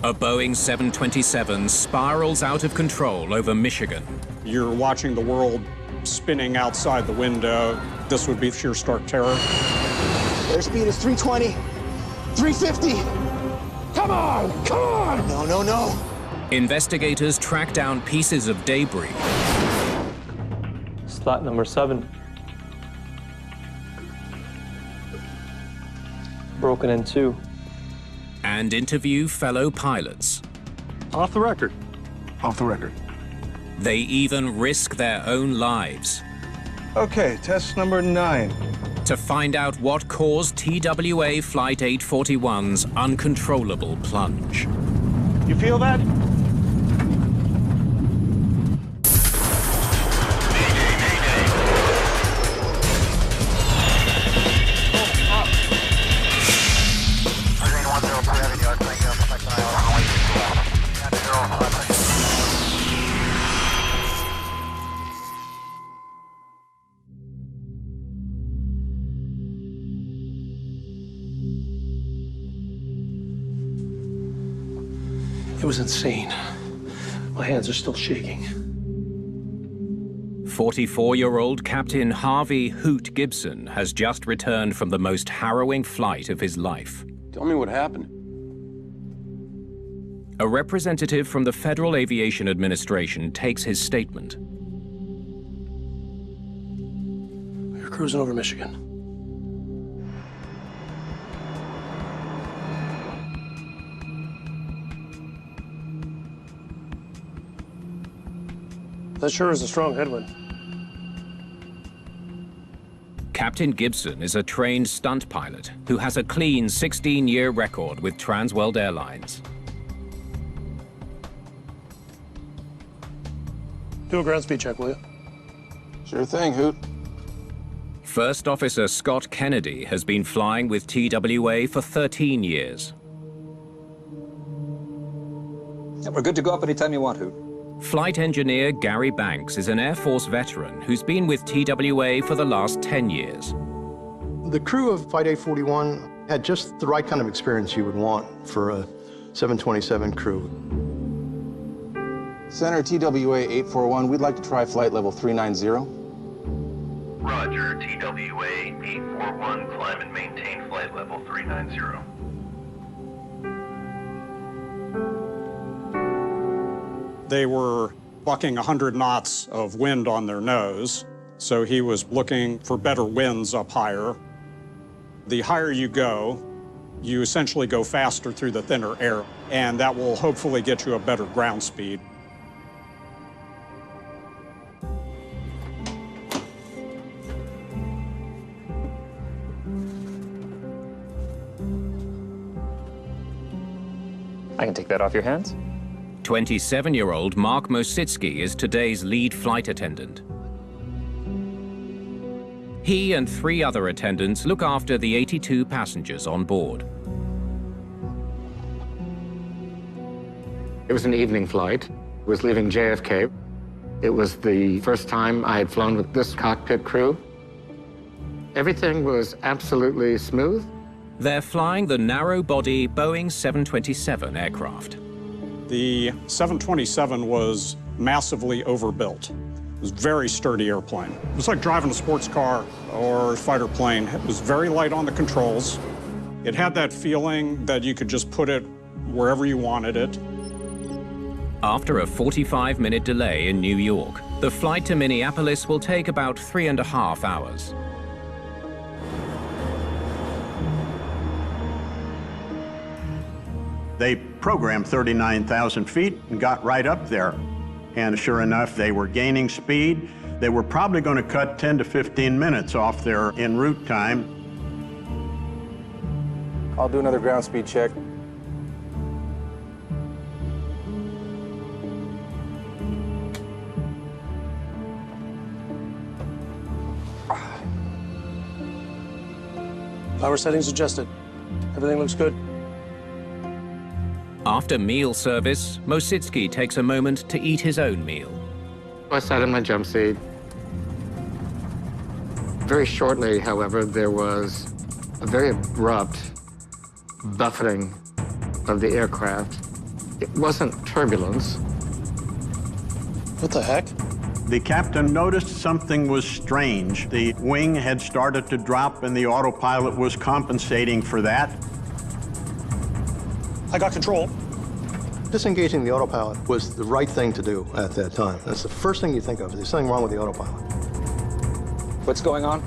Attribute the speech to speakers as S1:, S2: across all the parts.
S1: A Boeing 727 spirals out of control over Michigan.
S2: You're watching the world spinning outside the window. This would be sheer stark terror.
S3: Airspeed is 320, 350. Come on, come on! No, no, no.
S1: Investigators track down pieces of debris.
S4: Slat number 7. Broken in two.
S1: And interview fellow pilots.
S5: Off the record. Off the record.
S1: They even risk their own lives.
S5: Okay, test number 9.
S1: To find out what caused TWA Flight 841's uncontrollable plunge.
S5: You feel that?
S4: It was insane. My hands are still shaking.
S1: 44-year-old Captain Harvey Hoot Gibson has just returned from the most harrowing flight of his life.
S6: Tell me what happened.
S1: A representative from the Federal Aviation Administration takes his statement.
S4: We were cruising over Michigan. That sure is a strong headwind.
S1: Captain Gibson is a trained stunt pilot who has a clean 16-year record with World Airlines.
S4: Do a ground speed check, will you?
S6: Sure thing, Hoot.
S1: First Officer Scott Kennedy has been flying with TWA for 13 years.
S7: Yeah, we're good to go up anytime you want, Hoot.
S1: Flight engineer Gary Banks is an Air Force veteran who's been with TWA for the last 10 years.
S8: The crew of Flight 841 had just the right kind of experience you would want for a 727 crew.
S6: Center TWA 841, we'd like to try flight level 390.
S9: Roger, TWA 841, climb and maintain flight level 390.
S2: They were bucking 100 knots of wind on their nose, so he was looking for better winds up higher. The higher you go, you essentially go faster through the thinner air, and that will hopefully get you a better ground speed.
S10: I can take that off your hands.
S1: 27-year-old Mark Mositsky is today's lead flight attendant. He and 3 other attendants look after the 82 passengers on board.
S11: It was an evening flight. It was leaving JFK. It was the first time I had flown with this cockpit crew. Everything was absolutely smooth.
S1: They're flying the narrow-body Boeing 727 aircraft.
S2: The 727 was massively overbuilt. It was a very sturdy airplane. It was like driving a sports car or a fighter plane. It was very light on the controls. It had that feeling that you could just put it wherever you wanted it.
S1: After a 45-minute delay in New York, the flight to Minneapolis will take about 3.5 hours.
S12: They programmed 39,000 feet and got right up there. And sure enough, they were gaining speed. They were probably going to cut 10 to 15 minutes off their en route time.
S6: I'll do another ground speed check.
S4: Power settings adjusted. Everything looks good.
S1: After meal service, Mositsky takes a moment to eat his own meal.
S11: I sat in my jump seat. Very shortly, however, there was a very abrupt buffeting of the aircraft. It wasn't turbulence.
S8: What the heck?
S12: The captain noticed something was strange. The wing had started to drop and the autopilot was compensating for that.
S5: I got control.
S8: Disengaging the autopilot was the right thing to do at that time. That's the first thing you think of. There's something wrong with the autopilot.
S7: What's going on?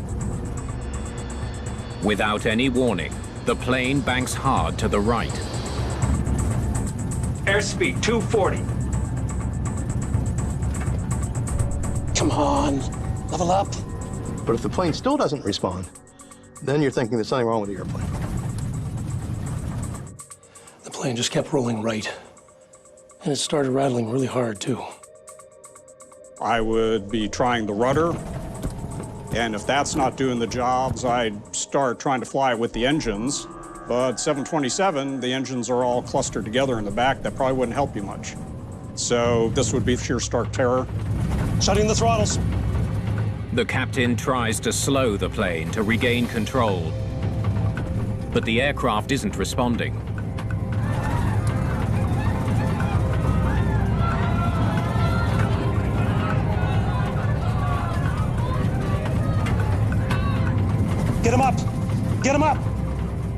S1: Without any warning, the plane banks hard to the right.
S5: Airspeed 240.
S4: Come on, level up.
S8: But if the plane still doesn't respond, then you're thinking there's something wrong with the airplane.
S4: The plane just kept rolling right. And it started rattling really hard, too.
S2: I would be trying the rudder, and if that's not doing the jobs, I'd start trying to fly with the engines. But 727, the engines are all clustered together in the back. That probably wouldn't help you much. So this would be sheer stark terror.
S5: Shutting the throttles.
S1: The captain tries to slow the plane to regain control, but the aircraft isn't responding.
S5: Get him up! Get him up!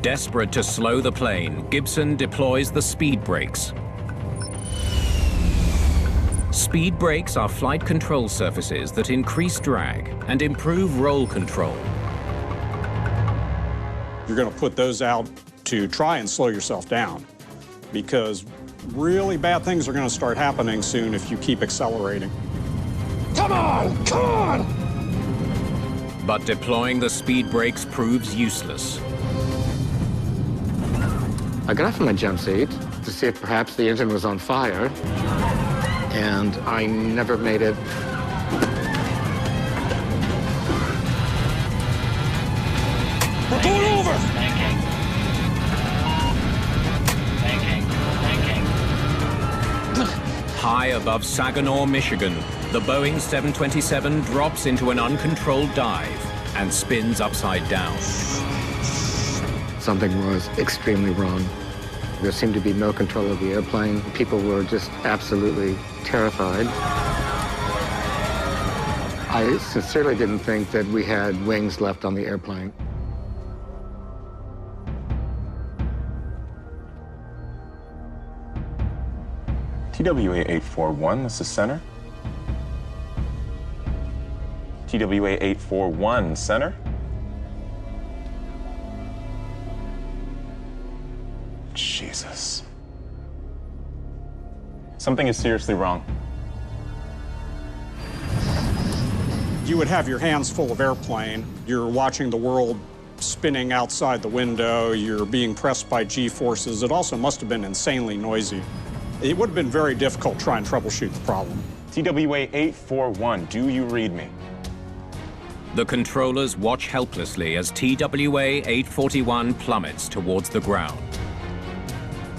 S1: Desperate to slow the plane, Gibson deploys the speed brakes. Speed brakes are flight control surfaces that increase drag and improve roll control.
S2: You're going to put those out to try and slow yourself down, because really bad things are going to start happening soon if you keep accelerating.
S3: Come on! Come on!
S1: But deploying the speed brakes proves useless.
S11: I got off my jump seat to see if perhaps the engine was on fire, and I never made it.
S3: We're going over!
S1: High above Saginaw, Michigan, the Boeing 727 drops into an uncontrolled dive and spins upside down.
S11: Something was extremely wrong. There seemed to be no control of the airplane. People were just absolutely terrified. I sincerely didn't think that we had wings left on the airplane.
S13: TWA 841, this is center. TWA 841, center. Jesus. Something is seriously wrong.
S2: You would have your hands full of airplane. You're watching the world spinning outside the window. You're being pressed by G-forces. It also must have been insanely noisy. It would have been very difficult to try and troubleshoot the problem.
S13: TWA 841, do you read me?
S1: The controllers watch helplessly as TWA 841 plummets towards the ground.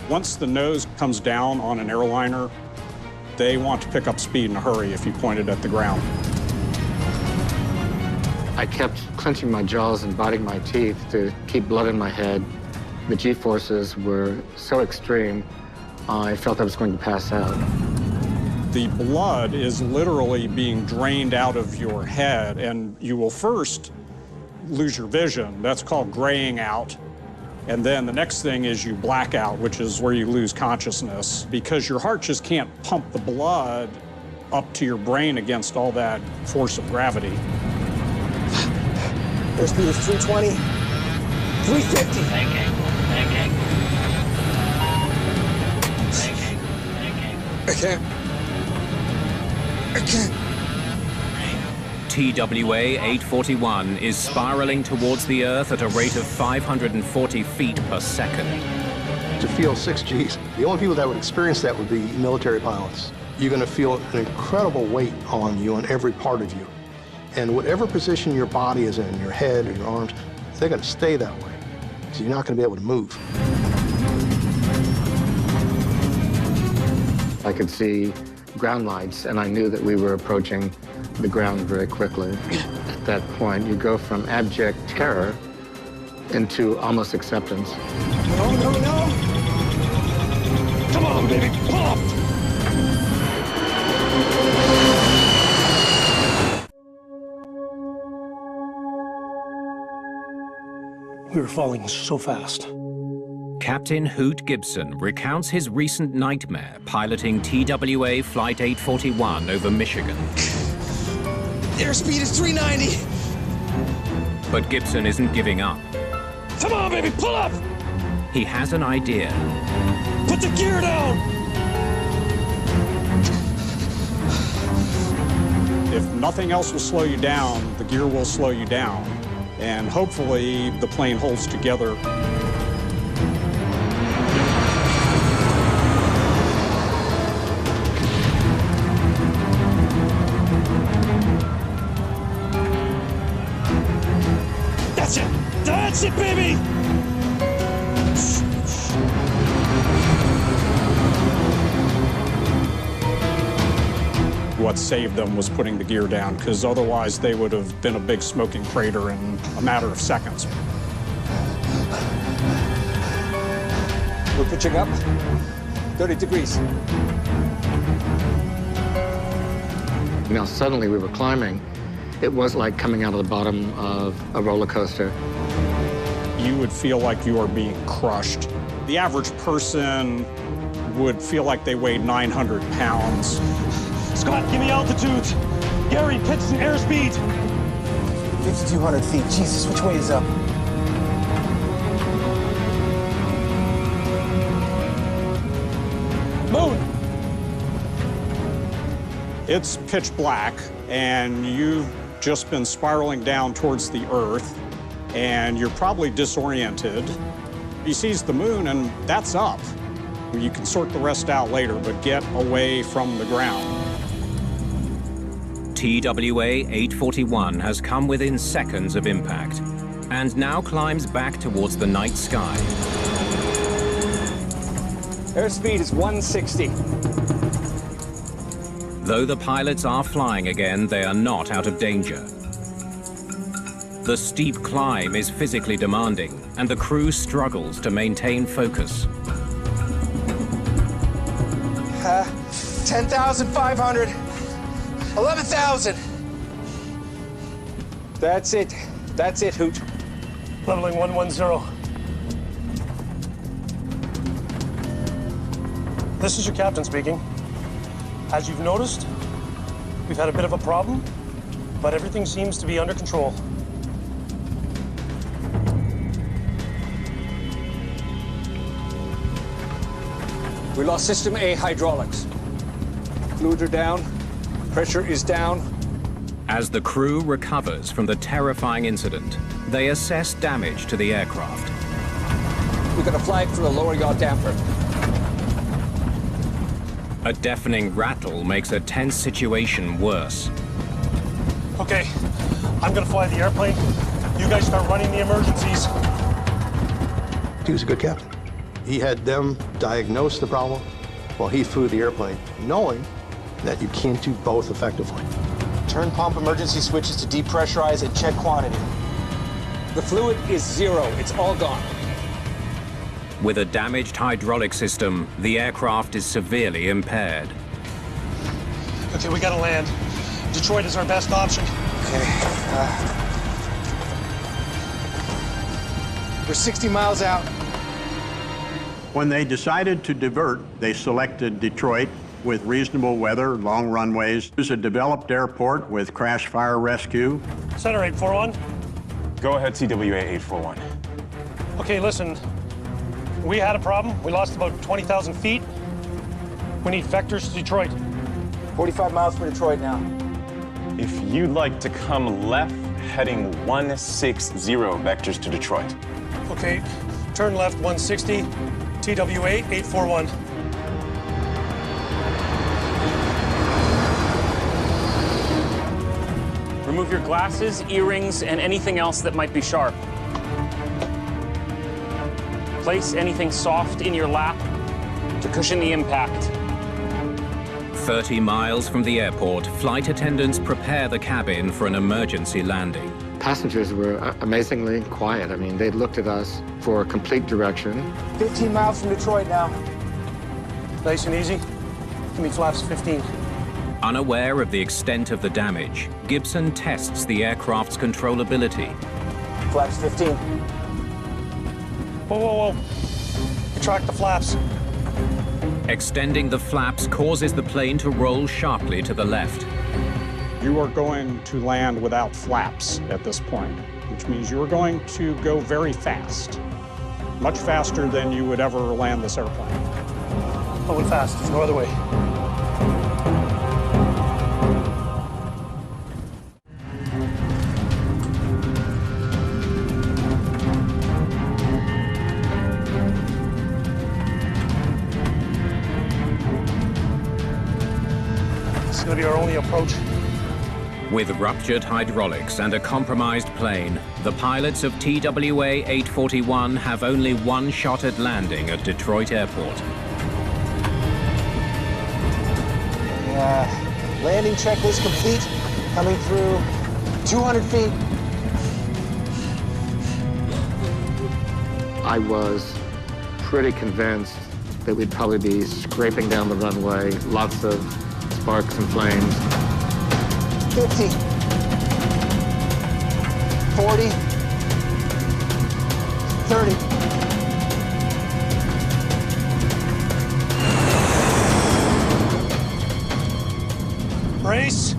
S2: Once the nose comes down on an airliner, they want to pick up speed in a hurry if you point it at the ground.
S11: I kept clenching my jaws and biting my teeth to keep blood in my head. The G-forces were so extreme, I felt I was going to pass out.
S2: The blood is literally being drained out of your head, and you will first lose your vision. That's called graying out. And then the next thing is you black out, which is where you lose consciousness, because your heart just can't pump the blood up to your brain against all that force of gravity.
S3: Airspeed is 320, 350.
S9: Thinking.
S3: I can't.
S1: TWA 841 is spiraling towards the Earth at a rate of 540 feet per second.
S8: To feel 6 Gs, the only people that would experience that would be military pilots. You're going to feel an incredible weight on you, on every part of you. And whatever position your body is in, your head or your arms, they're going to stay that way. So you're not going to be able to move.
S11: I could see ground lights, and I knew that we were approaching the ground very quickly. At that point, you go from abject terror into almost acceptance.
S3: No.
S5: Come on, baby, pull up!
S4: We were falling so fast.
S1: Captain Hoot Gibson recounts his recent nightmare piloting TWA Flight 841 over Michigan.
S3: Airspeed is 390.
S1: But Gibson isn't giving up.
S5: Come on, baby, pull up!
S1: He has an idea.
S5: Put the gear down!
S2: If nothing else will slow you down, the gear will slow you down. And hopefully the plane holds together.
S5: That's it! That's it, baby!
S2: What saved them was putting the gear down, because otherwise they would have been a big smoking crater in a matter of seconds.
S7: We're pitching up. 30 degrees.
S11: Now, suddenly we were climbing. It was like coming out of the bottom of a roller coaster.
S2: You would feel like you are being crushed. The average person would feel like they weighed 900 pounds.
S5: Scott, give me altitudes. Gary, pitch and airspeed.
S3: 5,200 feet. Jesus, which way is up?
S5: Moon.
S2: It's pitch black, and you've just been spiraling down towards the Earth, and you're probably disoriented. He sees the moon, and that's up. You can sort the rest out later, but get away from the ground.
S1: TWA 841 has come within seconds of impact and now climbs back towards the night sky.
S7: Airspeed is 160.
S1: Though the pilots are flying again, they are not out of danger. The steep climb is physically demanding, and the crew struggles to maintain focus.
S3: 10,500. 11,000.
S7: That's it. That's it, Hoot.
S4: Leveling 110. This is your captain speaking. As you've noticed, we've had a bit of a problem, but everything seems to be under control.
S7: We lost System A hydraulics. Fluids are down. Pressure is down.
S1: As the crew recovers from the terrifying incident, they assess damage to the aircraft.
S7: We got a flag for a lower yaw damper.
S1: A deafening rattle makes a tense situation worse.
S4: Okay, I'm gonna fly the airplane. You guys start running the emergencies.
S8: He was a good captain. He had them diagnose the problem while he flew the airplane, knowing that you can't do both effectively.
S3: Turn pump emergency switches to depressurize and check quantity.
S7: The fluid is 0. It's all gone.
S1: With a damaged hydraulic system, the aircraft is severely impaired.
S4: Okay, we gotta land. Detroit is our best option.
S3: Okay. We're 60 miles out.
S12: When they decided to divert, they selected Detroit with reasonable weather, long runways. It was a developed airport with crash fire rescue.
S4: Center 841.
S13: Go ahead, TWA 841.
S4: Okay, listen. We had a problem. We lost about 20,000 feet. We need vectors to Detroit.
S3: 45 miles from Detroit now.
S13: If you'd like to come left, heading 160 vectors to Detroit.
S4: Okay, turn left 160, TWA 841.
S10: Remove your glasses, earrings, and anything else that might be sharp. Place anything soft in your lap to cushion the impact.
S1: 30 miles from the airport, flight attendants prepare the cabin for an emergency landing.
S11: Passengers were amazingly quiet. I mean, they looked at us for complete direction.
S3: 15 miles from Detroit now.
S4: Nice and easy. Give me flaps 15.
S1: Unaware of the extent of the damage, Gibson tests the aircraft's controllability.
S3: Flaps 15.
S4: Whoa, whoa, whoa. Retract the flaps.
S1: Extending the flaps causes the plane to roll sharply to the left.
S2: You are going to land without flaps at this point, which means you're going to go very fast. Much faster than you would ever land this airplane.
S4: Going fast, there's no other way. This is gonna be our only approach.
S1: With ruptured hydraulics and a compromised plane, the pilots of TWA 841 have only one shot at landing at Detroit Airport.
S3: Landing checklist complete. Coming through 200 feet.
S11: I was pretty convinced that we'd probably be scraping down the runway, lots of sparks and flames.
S3: 50. 40. 30.
S4: Brace.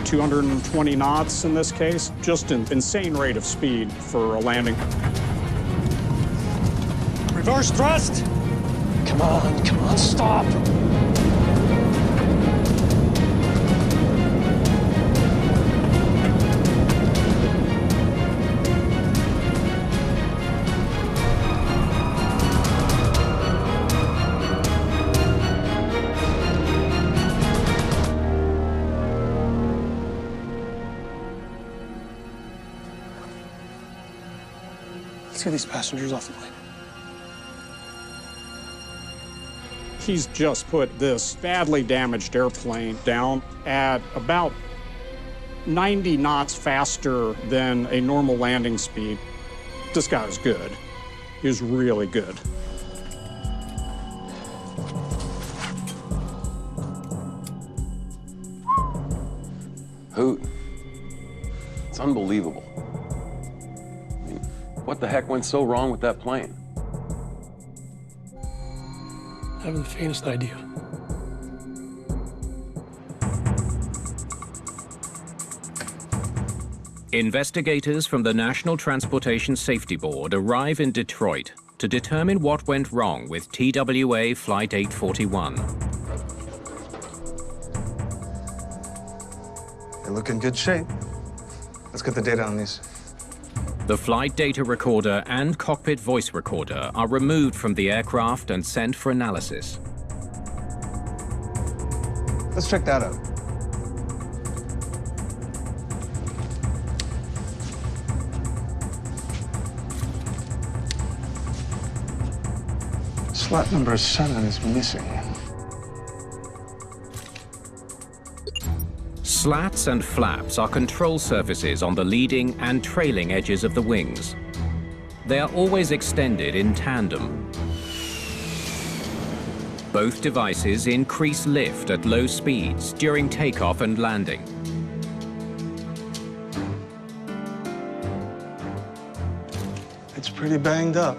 S2: $220 knots in this case, just an insane rate of speed for a landing.
S4: Reverse thrust. Come on, stop. Let's get these passengers off the plane.
S2: He's just put this badly damaged airplane down at about 90 knots faster than a normal landing speed. This guy is good. He's really good.
S14: Hoot. It's unbelievable. I mean, what the heck went so wrong with that plane?
S4: I haven't the faintest idea.
S1: Investigators from the National Transportation Safety Board arrive in Detroit to determine what went wrong with TWA Flight 841.
S15: They look in good shape. Let's get the data on these.
S1: The flight data recorder and cockpit voice recorder are removed from the aircraft and sent for analysis.
S15: Let's check that out. Slat number 7 is missing.
S1: Slats and flaps are control surfaces on the leading and trailing edges of the wings. They are always extended in tandem. Both devices increase lift at low speeds during takeoff and landing.
S15: It's pretty banged up.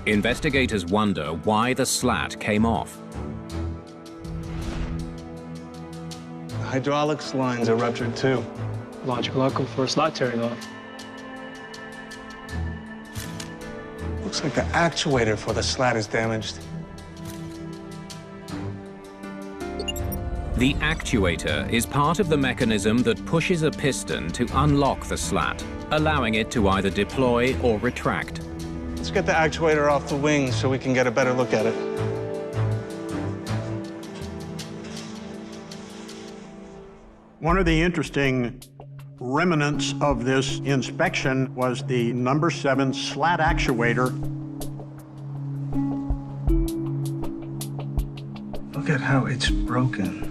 S1: Investigators wonder why the slat came off.
S15: The hydraulics lines are ruptured too.
S4: Logical outcome for a slat tearing off.
S15: Looks like the actuator for the slat is damaged.
S1: The actuator is part of the mechanism that pushes a piston to unlock the slat, allowing it to either deploy or retract.
S15: Let's get the actuator off the wing so we can get a better look at it.
S12: One of the interesting remnants of this inspection was the number 7 slat actuator.
S15: Look at how it's broken.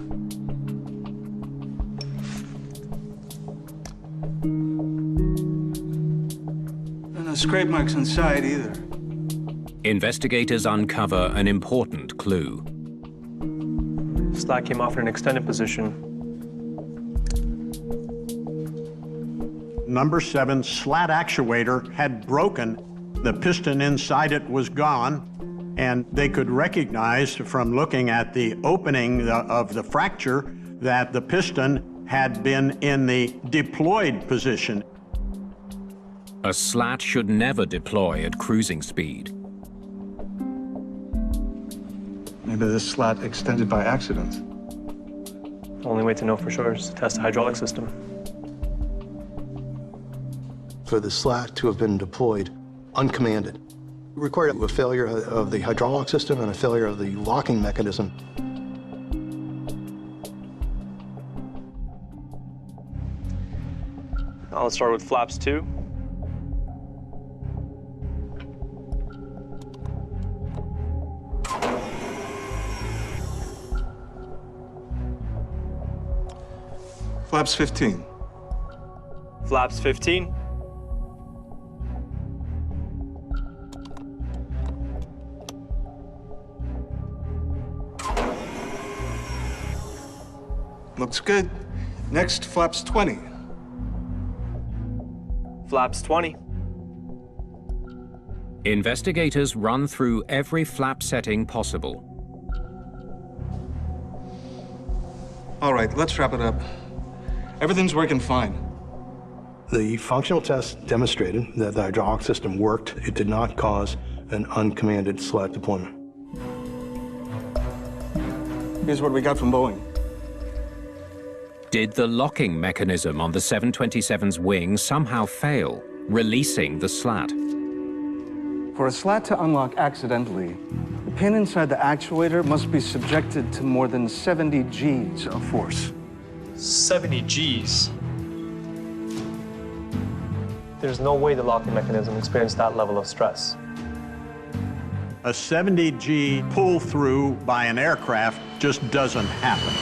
S15: No scrape marks inside either.
S1: Investigators uncover an important clue.
S4: Slat came off in an extended position.
S12: Number 7 slat actuator had broken. The piston inside it was gone, and they could recognize from looking at the opening of the fracture that the piston had been in the deployed position.
S1: A slat should never deploy at cruising speed.
S15: Maybe this slat extended by accident.
S4: Only way to know for sure is to test the hydraulic system.
S8: For the slat to have been deployed uncommanded, it required a failure of the hydraulic system and a failure of the locking mechanism.
S4: Now let's start with flaps 2.
S15: Flaps 15.
S4: Flaps 15.
S15: Looks good. Next, flaps 20.
S4: Flaps 20.
S1: Investigators run through every flap setting possible.
S15: All right, let's wrap it up. Everything's working fine.
S8: The functional test demonstrated that the hydraulic system worked. It did not cause an uncommanded slat deployment.
S15: Here's what we got from Boeing.
S1: Did the locking mechanism on the 727's wing somehow fail, releasing the slat?
S15: For a slat to unlock accidentally, the pin inside the actuator must be subjected to more than 70 Gs of force.
S4: 70 Gs. There's no way the locking mechanism experienced that level of stress.
S12: A 70 G pull-through by an aircraft just doesn't happen.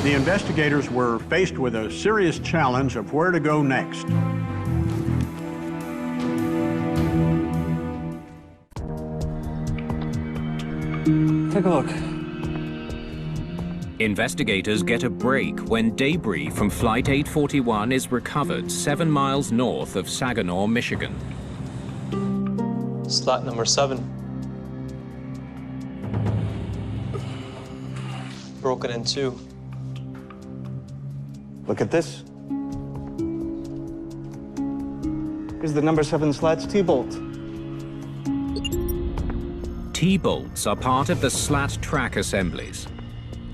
S12: The investigators were faced with a serious challenge of where to go next.
S15: Take a look.
S1: Investigators get a break when debris from Flight 841 is recovered 7 miles north of Saginaw, Michigan.
S4: Slat number 7. Broken in 2.
S15: Look at this. Here's the number 7 slat's T-bolt.
S1: T-bolts are part of the slat track assemblies.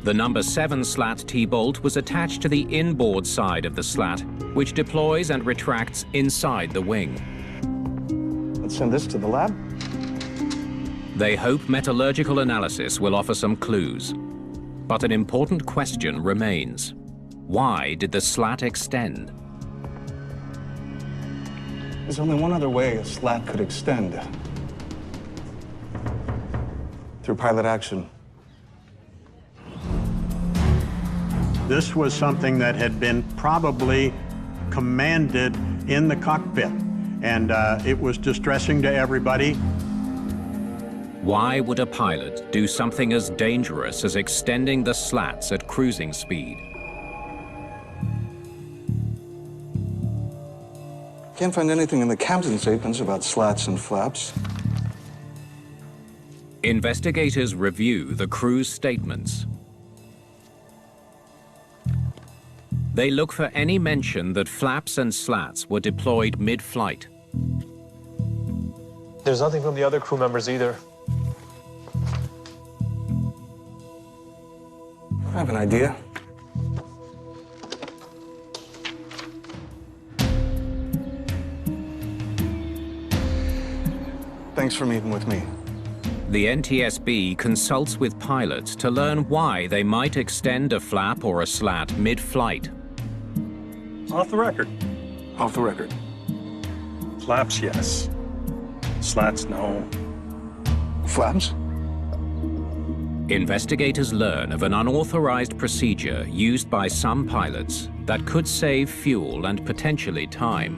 S1: The number 7 slat T-bolt was attached to the inboard side of the slat, which deploys and retracts inside the wing.
S15: Let's send this to the lab.
S1: They hope metallurgical analysis will offer some clues. But an important question remains. Why did the slat extend?
S15: There's only one other way a slat could extend. Through pilot action.
S12: This was something that had been probably commanded in the cockpit, and it was distressing to everybody.
S1: Why would a pilot do something as dangerous as extending the slats at cruising speed?
S15: Can't find anything in the captain's statements about slats and flaps.
S1: Investigators review the crew's statements. They look for any mention that flaps and slats were deployed mid-flight.
S4: There's nothing from the other crew members either.
S15: I have an idea. Thanks for meeting with me.
S1: The NTSB consults with pilots to learn why they might extend a flap or a slat mid-flight.
S5: Off the record.
S15: Off the record.
S5: Flaps, yes. Slats, no.
S15: Flaps?
S1: Investigators learn of an unauthorized procedure used by some pilots that could save fuel and potentially time.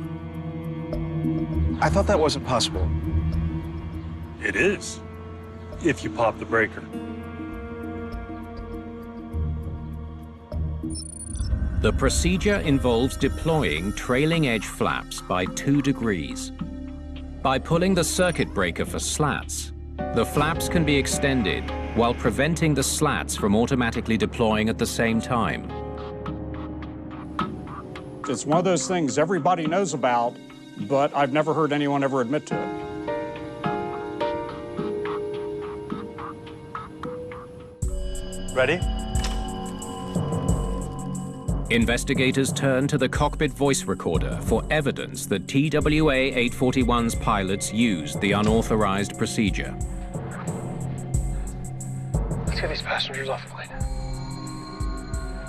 S15: I thought that wasn't possible.
S5: It is, if you pop the breaker.
S1: The procedure involves deploying trailing edge flaps by 2 degrees. By pulling the circuit breaker for slats, the flaps can be extended while preventing the slats from automatically deploying at the same time.
S2: It's one of those things everybody knows about, but I've never heard anyone ever admit to it.
S5: Ready?
S1: Investigators turn to the cockpit voice recorder for evidence that TWA 841's pilots used the unauthorized procedure.
S3: Let's get these passengers off the plane.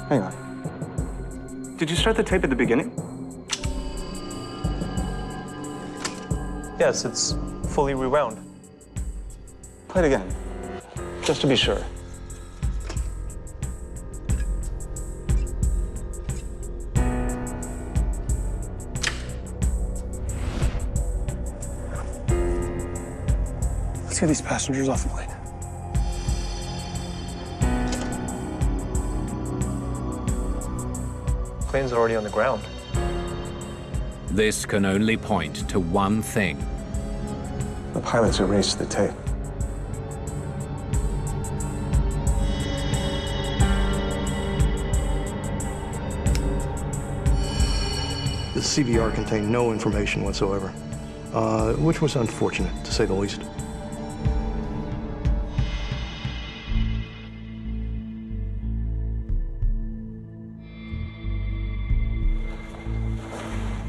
S15: Hang on. Did you start the tape at the beginning?
S5: Yes, it's fully rewound.
S15: Play it again, just to be sure.
S3: Let's get these passengers off the plane.
S5: Plane's already on the ground.
S1: This can only point to one thing.
S15: The pilots erased the tape.
S8: The CVR contained no information whatsoever, which was unfortunate, to say the least.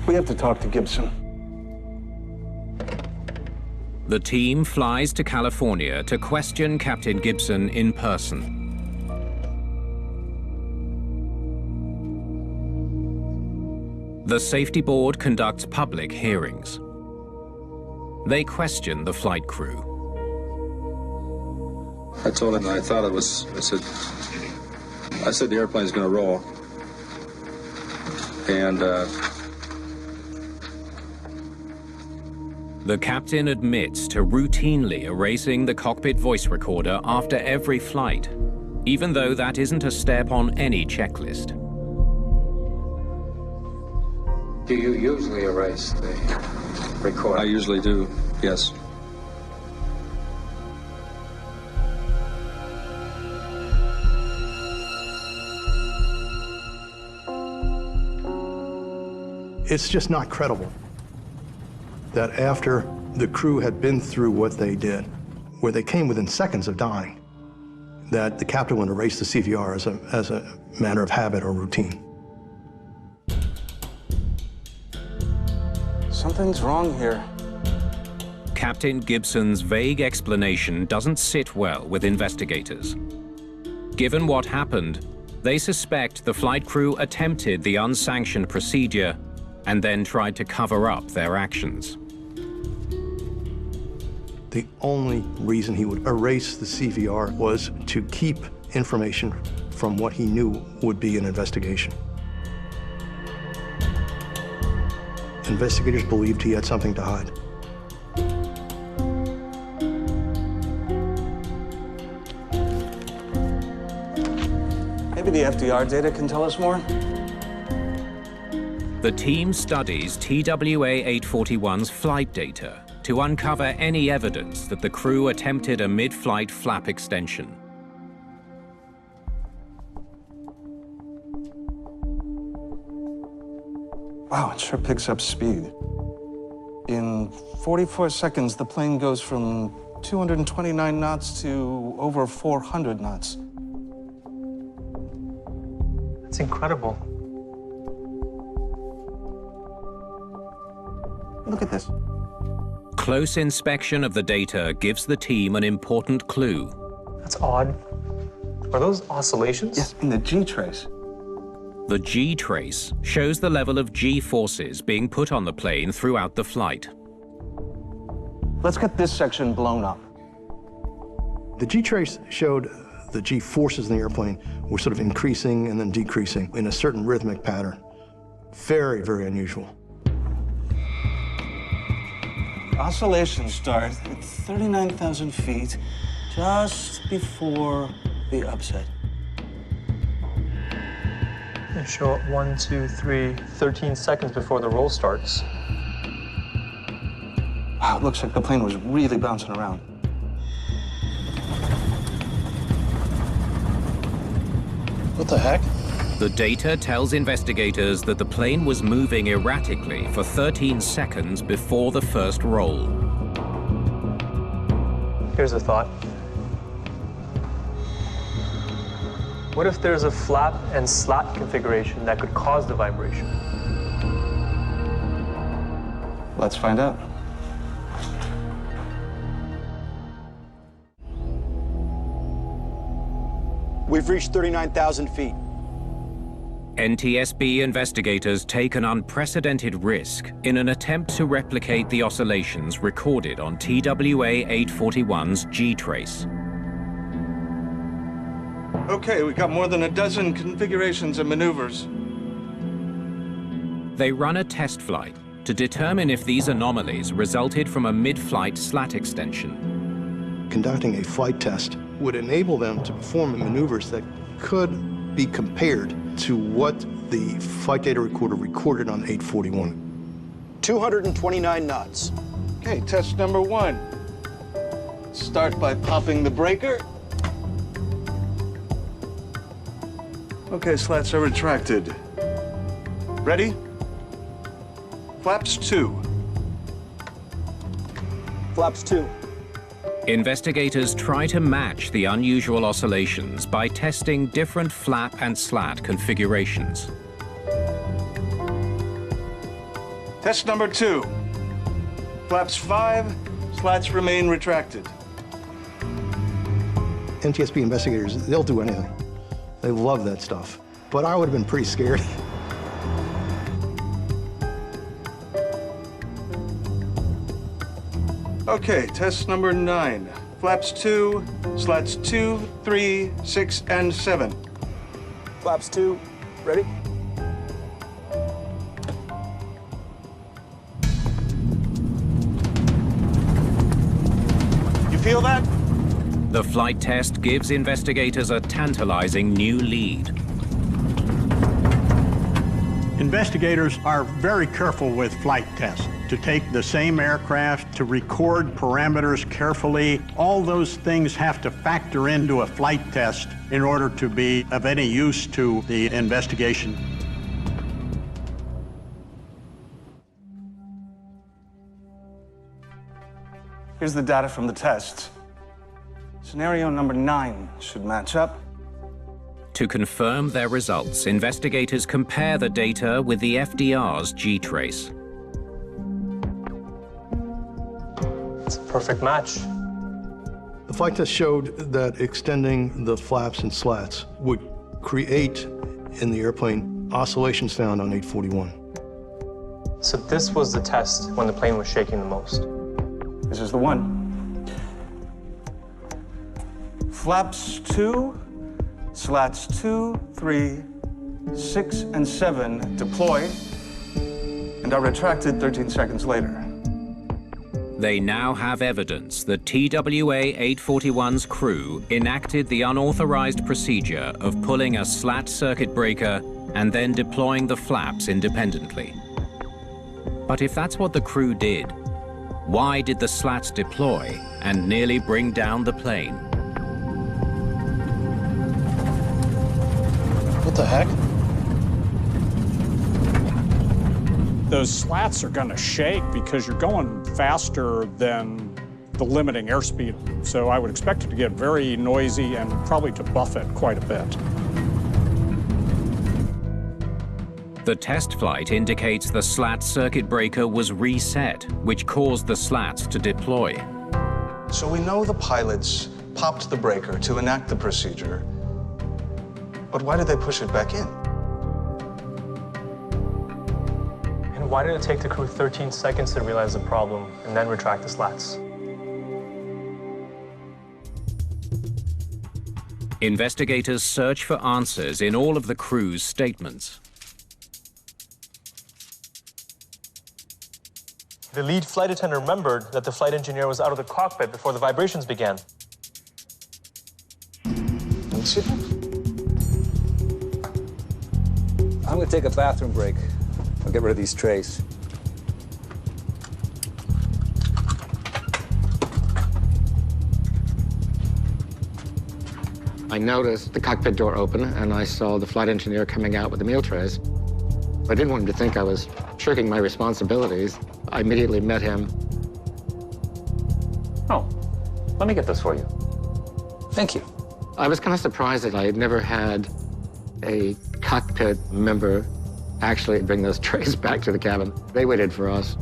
S15: We have to talk to Gibson.
S1: The team flies to California to question Captain Gibson in person. The safety board conducts public hearings. They question the flight crew.
S16: I told him that I thought it was, I said the airplane's going to roll. And
S1: the captain admits to routinely erasing the cockpit voice recorder after every flight, even though that isn't a step on any checklist.
S7: Do you usually erase the recorder?
S16: I usually do, yes.
S8: It's just not credible that after the crew had been through what they did, where they came within seconds of dying, that the captain would erase the CVR as a matter of habit or routine.
S15: Something's wrong here.
S1: Captain Gibson's vague explanation doesn't sit well with investigators. Given what happened, they suspect the flight crew attempted the unsanctioned procedure and then tried to cover up their actions.
S8: The only reason he would erase the CVR was to keep information from what he knew would be an investigation. Investigators believed he had something to hide.
S15: Maybe the FDR data can tell us more?
S1: The team studies TWA 841's flight data to uncover any evidence that the crew attempted a mid-flight flap extension.
S15: Wow, it sure picks up speed. In 44 seconds, the plane goes from 229 knots to over 400 knots.
S5: That's incredible.
S15: Look at this.
S1: Close inspection of the data gives the team an important clue.
S5: That's odd. Are those oscillations?
S15: Yes, in the G-trace.
S1: The G-trace shows the level of G-forces being put on the plane throughout the flight.
S15: Let's get this section blown up.
S8: The G-trace showed the G-forces in the airplane were sort of increasing and then decreasing in a certain rhythmic pattern. Very, very unusual.
S15: oscillations start at 39,000 feet, just before the upset.
S17: And show it 1, 2, 3, 13 seconds before the roll starts.
S15: Wow, it looks like the plane was really bouncing around.
S3: What the heck?
S1: The data tells investigators that the plane was moving erratically for 13 seconds before the first roll.
S17: Here's a thought. What if there's a flap and slat configuration that could cause the vibration?
S15: Let's find out.
S3: We've reached 39,000 feet.
S1: NTSB investigators take an unprecedented risk in an attempt to replicate the oscillations recorded on TWA 841's G-trace.
S15: Okay, we got more than a dozen configurations and maneuvers.
S1: They run a test flight to determine if these anomalies resulted from a mid-flight slat extension.
S8: Conducting a flight test would enable them to perform maneuvers that could be compared to what the flight data recorder recorded on 841.
S3: 229 knots.
S15: Okay, test number 1. Start by popping the breaker. Okay, slats are retracted. Ready? Flaps 2.
S3: Flaps 2.
S1: Investigators try to match the unusual oscillations by testing different flap and slat configurations.
S15: Test number 2. Flaps 5, slats remain retracted.
S8: NTSB investigators, they'll do anything. They love that stuff. But I would have been pretty scared.
S15: Okay, test number 9. Flaps 2, slats 2, 3, 6, and 7.
S3: Flaps 2, ready?
S15: You feel that?
S1: The flight test gives investigators a tantalizing new lead.
S12: Investigators are very careful with flight tests to take the same aircraft, to record parameters carefully. All those things have to factor into a flight test in order to be of any use to the investigation.
S15: Here's the data from the test. Scenario number 9 should match up.
S1: To confirm their results, investigators compare the data with the FDR's G-trace.
S17: It's a perfect match.
S8: The flight test showed that extending the flaps and slats would create in the airplane oscillations found on 841.
S17: So this was the test when the plane was shaking the most.
S15: This is the one. Flaps 2, slats 2, 3, 6, and 7 deploy and are retracted 13 seconds later.
S1: They now have evidence that TWA 841's crew enacted the unauthorized procedure of pulling a slat circuit breaker and then deploying the flaps independently. But if that's what the crew did, why did the slats deploy and nearly bring down the plane?
S3: What the heck?
S2: Those slats are going to shake because you're going faster than the limiting airspeed. So I would expect it to get very noisy and probably to buffet quite a bit.
S1: The test flight indicates the slat circuit breaker was reset, which caused the slats to deploy.
S15: So we know the pilots popped the breaker to enact the procedure. But why did they push it back in?
S17: And why did it take the crew 13 seconds to realize the problem and then retract the slats?
S1: Investigators search for answers in all of the crew's statements.
S17: The lead flight attendant remembered that the flight engineer was out of the cockpit before the vibrations began.
S7: Don't sit down. I'm going to take a bathroom break. I'll get rid of these trays.
S11: I noticed the cockpit door open, and I saw the flight engineer coming out with the meal trays. I didn't want him to think I was shirking my responsibilities. I immediately met him.
S10: Oh, let me get this for you.
S7: Thank you.
S11: I was kind of surprised that I had never had a cockpit member actually bring those trays back to the cabin. They waited for us.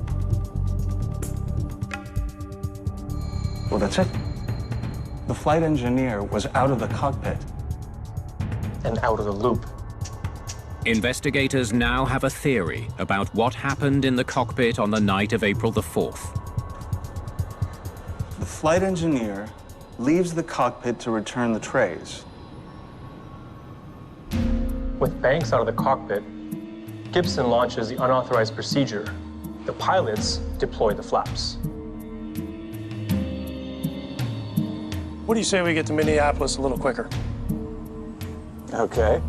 S15: Well, that's it. The flight engineer was out of the cockpit.
S17: And out of the loop.
S1: Investigators now have a theory about what happened in the cockpit on the night of April the 4th.
S15: The flight engineer leaves the cockpit to return the trays.
S17: With Banks out of the cockpit, Gibson launches the unauthorized procedure. The pilots deploy the flaps.
S4: What do you say we get to Minneapolis a little quicker?
S7: Okay.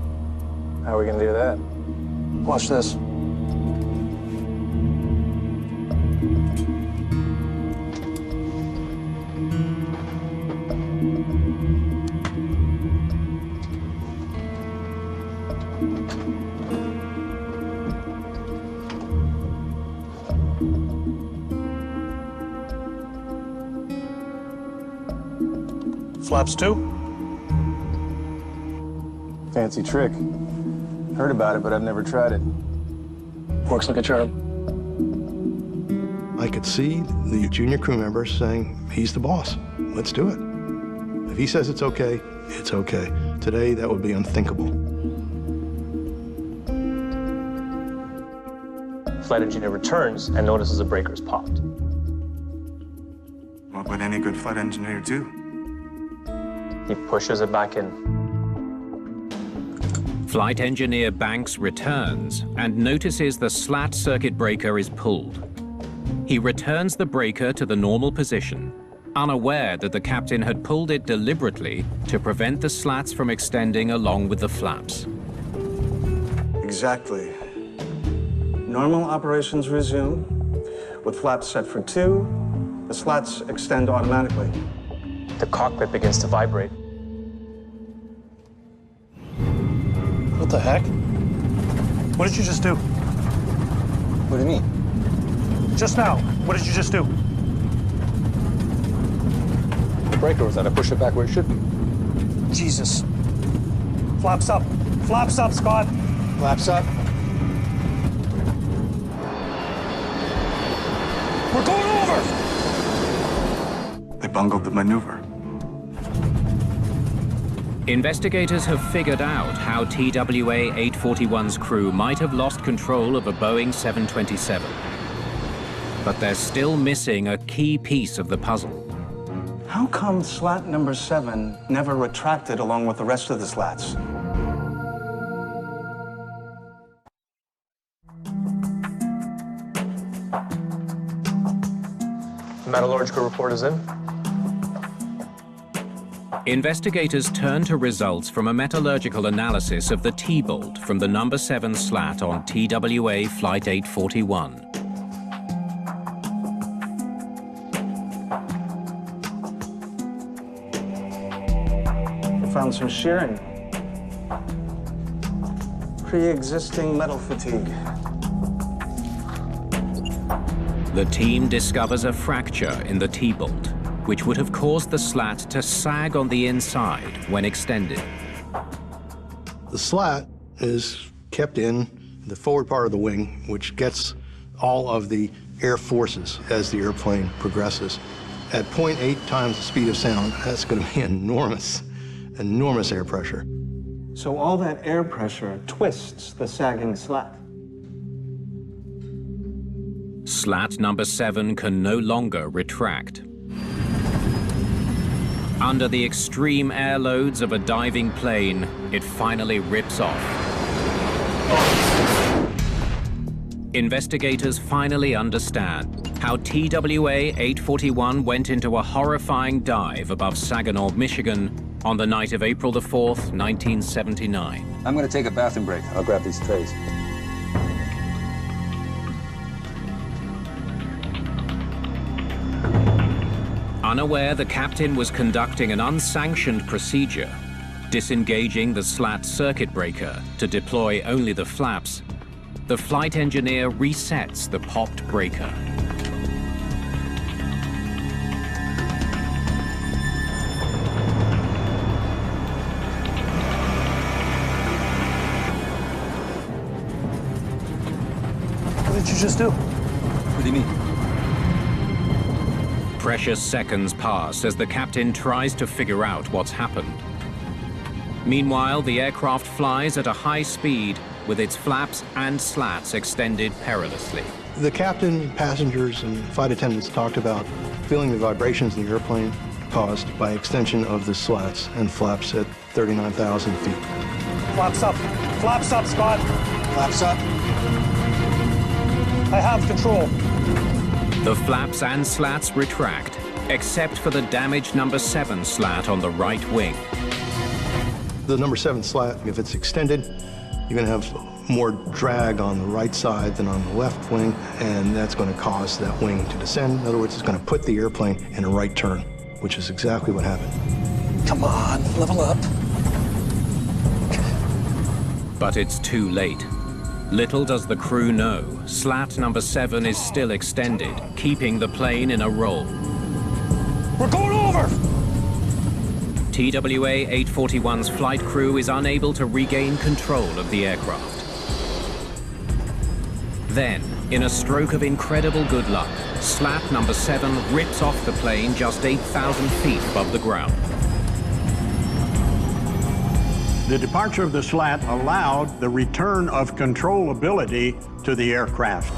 S7: How are we going to do that?
S4: Watch this. Flaps 2.
S6: Fancy trick. Heard about it, but I've never tried it.
S4: Works like a charm.
S8: I could see the junior crew members saying, he's the boss. Let's do it. If he says it's okay, it's okay. Today, that would be unthinkable.
S17: Flight engineer returns and notices the breakers popped.
S15: What would any good flight engineer do?
S17: He pushes it back in.
S1: Flight engineer Banks returns and notices the slat circuit breaker is pulled. He returns the breaker to the normal position, unaware that the captain had pulled it deliberately to prevent the slats from extending along with the flaps.
S15: Exactly. Normal operations resume. With flaps set for 2, the slats extend automatically.
S17: The cockpit begins to vibrate.
S4: What the heck? What did you just do?
S6: What do you mean?
S4: Just now, what did you just do?
S7: The breaker was out. I pushed it back where it should be.
S4: Jesus. Flaps up. Flaps up, Scott.
S6: Flaps up.
S4: We're going over!
S15: They bungled the maneuver.
S1: Investigators have figured out how TWA 841's crew might have lost control of a Boeing 727. But they're still missing a key piece of the puzzle.
S15: How come slat number 7 never retracted along with the rest of the slats?
S17: The metallurgical report is in.
S1: Investigators turn to results from a metallurgical analysis of the T-bolt from the number 7 slat on TWA Flight 841.
S15: We found some shearing. Pre-existing metal fatigue.
S1: The team discovers a fracture in the T-bolt, which would have caused the slat to sag on the inside when extended.
S8: The slat is kept in the forward part of the wing, which gets all of the air forces as the airplane progresses. At 0.8 times the speed of sound, that's going to be enormous, enormous air pressure.
S15: So all that air pressure twists the sagging slat.
S1: Slat number 7 can no longer retract. Under the extreme air loads of a diving plane, it finally rips off. investigators finally understand how TWA 841 went into a horrifying dive above Saginaw, Michigan on the night of April the 4th, 1979.
S16: I'm going to take a bathroom break. I'll grab these trays.
S1: Unaware the captain was conducting an unsanctioned procedure, disengaging the slat circuit breaker to deploy only the flaps, the flight engineer resets the popped breaker.
S4: What did you just do?
S16: What do you mean?
S1: Precious seconds pass as the captain tries to figure out what's happened. Meanwhile, the aircraft flies at a high speed with its flaps and slats extended perilously.
S8: The captain, passengers, and flight attendants talked about feeling the vibrations in the airplane caused by extension of the slats and flaps at 39,000 feet.
S4: Flaps up, Scott.
S3: Flaps up.
S4: I have control.
S1: The flaps and slats retract, except for the damaged number 7 slat on the right wing.
S8: The number 7 slat, if it's extended, you're going to have more drag on the right side than on the left wing, and that's going to cause that wing to descend. In other words, it's going to put the airplane in a right turn, which is exactly what happened.
S3: Come on, level up.
S1: But it's too late. Little does the crew know, slat number 7 is still extended, keeping the plane in a roll.
S4: We're going over!
S1: TWA 841's flight crew is unable to regain control of the aircraft. Then, in a stroke of incredible good luck, slat number 7 rips off the plane just 8,000 feet above the ground.
S12: The departure of the slat allowed the return of controllability to the aircraft.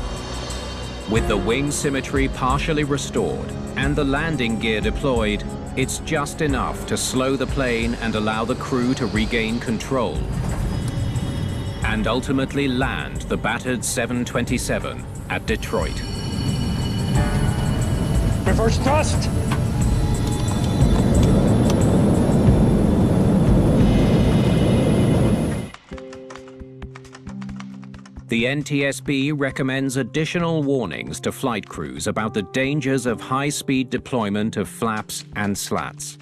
S1: With the wing symmetry partially restored and the landing gear deployed, it's just enough to slow the plane and allow the crew to regain control and ultimately land the battered 727 at Detroit.
S4: Reverse thrust!
S1: The NTSB recommends additional warnings to flight crews about the dangers of high-speed deployment of flaps and slats.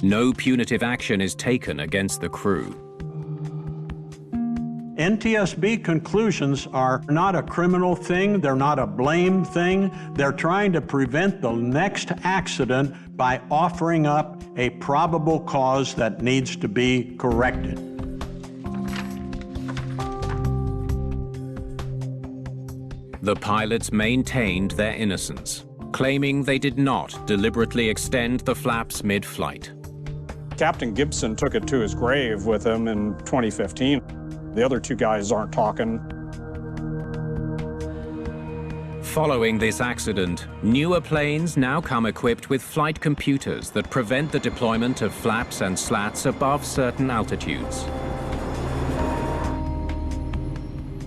S1: No punitive action is taken against the crew.
S12: NTSB conclusions are not a criminal thing, they're not a blame thing, they're trying to prevent the next accident by offering up a probable cause that needs to be corrected.
S1: The pilots maintained their innocence, claiming they did not deliberately extend the flaps mid-flight.
S2: Captain Gibson took it to his grave with him in 2015. The other 2 guys aren't talking.
S1: Following this accident, newer planes now come equipped with flight computers that prevent the deployment of flaps and slats above certain altitudes.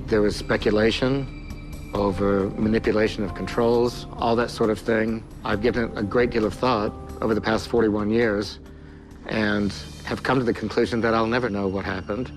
S11: There was speculation over manipulation of controls, all that sort of thing. I've given it a great deal of thought over the past 41 years and have come to the conclusion that I'll never know what happened.